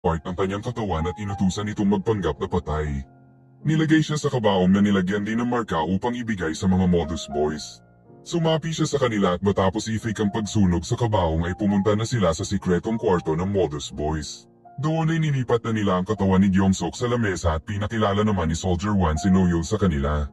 part ng kanyang katawan at inutusan itong magpanggap na patay. Nilagay siya sa kabaong na nilagyan din ng marka upang ibigay sa mga Modus Boys. Sumapi siya sa kanila at matapos i-fake ang pagsunog sa kabaong ay pumunta na sila sa sikretong kwarto ng Modus Boys. Doon ay nilipat na nila ang katawan ni Gyeong-sok sa lamesa at pinakilala naman ni Soldier 1 si No-Yul sa kanila.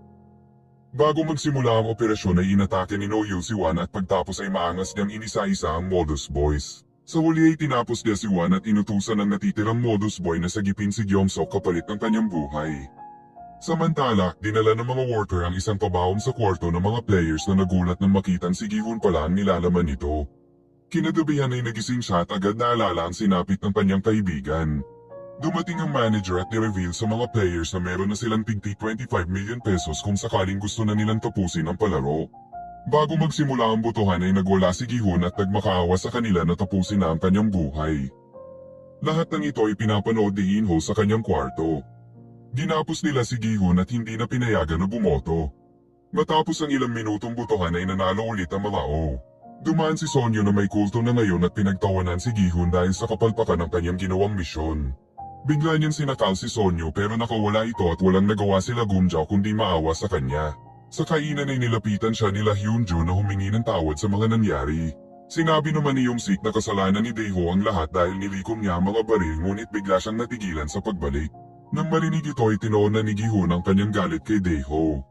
Bago magsimula ang operasyon ay inatake ni No-Yul si Wan at pagtapos ay maangas niyang inisa-isa ang Modus Boys. Sa huli ay tinapos niya si Wan at inutusan ang natitirang Modus Boy na sagipin si Gyeong-sok kapalit ng kanyang buhay. Samantala, dinala ng mga worker ang isang pabaong sa kwarto ng mga players na nagulat nang makitan si Gi-hun pala ang nilalaman nito. Kinagabihan ay nagising siya at agad naalala ang sinapit ng kanyang kaibigan. Dumating ang manager at ni-reveal sa mga players na meron na silang tigti 25 million pesos kung sakaling gusto na nilang tapusin ang palaro. Bago magsimula ang botohan ay nagwala si Gi-hun at nagmakaawa sa kanila na tapusin na ang kanyang buhay. Lahat ng ito ay pinapanood ni In-ho sa kanyang kwarto. Ginapos nila si Gi-hun at hindi na pinayagan na bumoto. Matapos ang ilang minutong botohan ay nanalo ulit ang mga O. Dumaan si Sonyo na may kulto na ngayon at pinagtawanan si Gi-hun dahil sa kapalpakan ng kanyang ginawang misyon. Bigla niyang sinakal si Sonyo pero nakawala ito at walang nagawa sila Gumjao kundi maawa sa kanya. Sa kainan ay nilapitan siya nila Hyunjo na humingi ng tawad sa mga nangyari. Sinabi naman ni Young-sik na kasalanan ni Daeho ang lahat dahil nilikom niya ang mga baril ngunit bigla siyang natigilan sa pagbalik. Nang marinig ito ay tinoon na ni Gi-hun ang kanyang galit kay Daeho.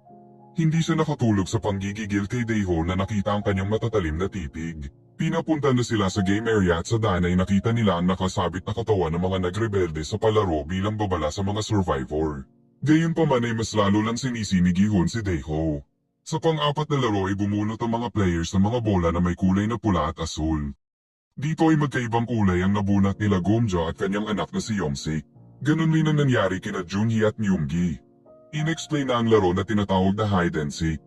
Hindi siya nakatulog sa panggigigil kay Daeho na nakita ang kanyang matatalim na titig. Pinapunta na sila sa game area at sa daan ay nakita nila ang nakasabit na katawan ng mga nagrebelde sa palaro bilang babala sa mga survivor. Gayunpaman ay mas lalo lang sinisi ni Gi-hun si Daeho. Sa pang-apat na laro ay bumunot ang mga players ng mga bola na may kulay na pula at asul. Dito ay magkaibang kulay ang nabunat nila Gomjo at kanyang anak na si Young-sik. Ganun din ang nangyari kina Junhee at Myung-gi. In-explain na ang laro na tinatawag na hide and seek.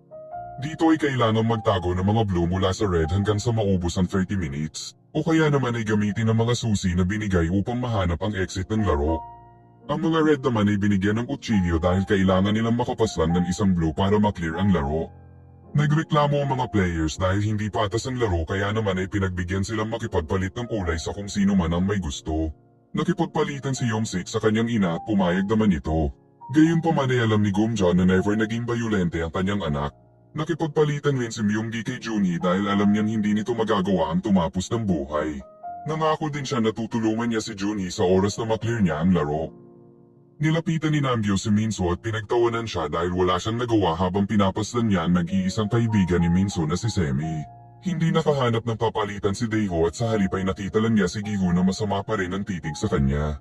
Dito ay kailangan magtago ng mga blue mula sa red hanggang sa maubos ang 30 minutes. O kaya naman ay gamitin ang mga susi na binigay upang mahanap ang exit ng laro. Ang mga red naman ay binigyan ng kutsilyo dahil kailangan nilang makapaslan ng isang blue para maklear ang laro. Nagreklamo ang mga players dahil hindi patas ang laro kaya naman ay pinagbigyan silang makipagpalit ng kulay sa kung sino man ang may gusto. Nakipagpalitan si Young-sik sa kanyang ina at pumayag naman ito. Gayunpaman ay alam ni Gomjo na never naging bayolente ang kanyang anak. Nakipagpalitan rin si Myung-gi kay Junhee dahil alam niyang hindi nito magagawa ang tumapos ng buhay. Nangako din siya na tutulungan niya si Junhee sa oras na maklear niya ang laro. Nilapitan ni Namgyo si Minso at pinagtawanan siya dahil wala siyang nagawa habang pinapaslan niya ang nag-iisang kaibigan ni Minso na si Semi. Hindi nakahanap ng papalitan si Daeho at sa halip ay nakita lang niya si Gi-hun na masama pa rin ang titig sa kanya.